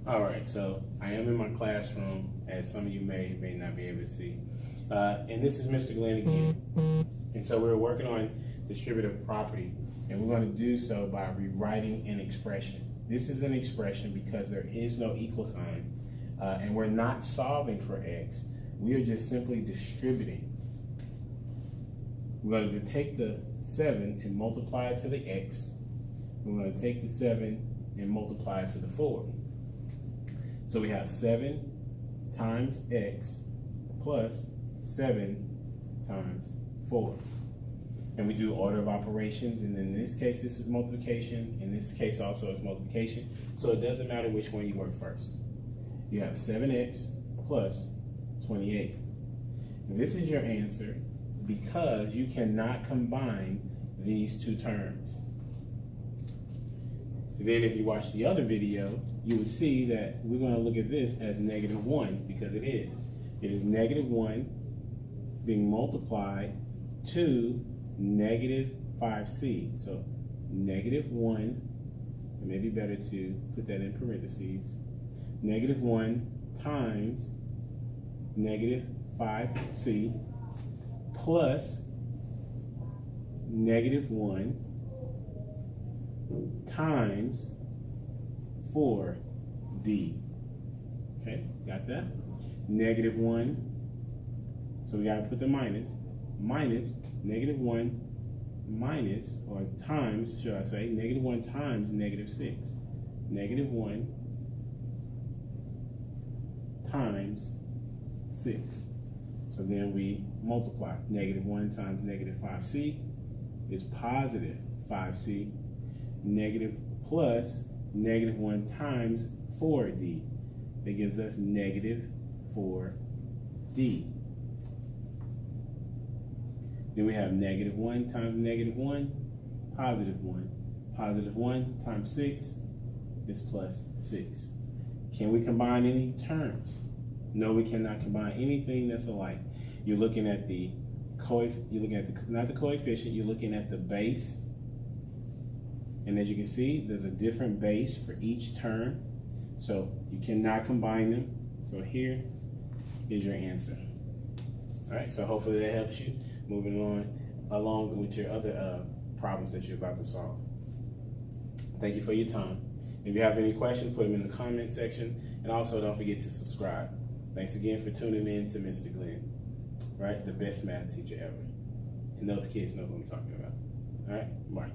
All right, so I am in my classroom, as some of you may not be able to see. And this is Mr. Glenn again. And so we're working on distributive property, and we're going to do so by rewriting an expression. This is an expression because there is no equal sign, and we're not solving for x. We are just simply distributing. We're going to take the 7 and multiply it to the x. We're going to take the 7 and multiply it to the 4. So we have 7 times x plus 7 times 4. And we do order of operations, and in this case this is multiplication, in this case also it's multiplication, so it doesn't matter which one you work first. You have 7x plus 28. This is your answer because you cannot combine these two terms. Then if you watch the other video, you will see that we're going to look at this as -1 because it is. It is -1 being multiplied to -5c. So -1, it may be better to put that in parentheses, -1 times -5c plus -1 times 4d. Okay, got that? -1, so we got to put the minus -1 minus, or times, should I say, -1 times -6. -1 times 6. So then we multiply. -1 times -5c is positive 5c. Negative plus -1 times 4d. That gives us -4d. Then we have -1 times -1, positive 1. Positive 1 times 6 is plus 6. Can we combine any terms? No, we cannot combine anything that's alike. You're looking at the not the coefficient, you're looking at the base. And as you can see, there's a different base for each term. So you cannot combine them. So here is your answer. All right, so hopefully that helps you moving on along with your other problems that you're about to solve. Thank you for your time. If you have any questions, put them in the comment section. And also don't forget to subscribe. Thanks again for tuning in to Mr. Glenn, right? The best math teacher ever. And those kids know who I'm talking about. All right, bye.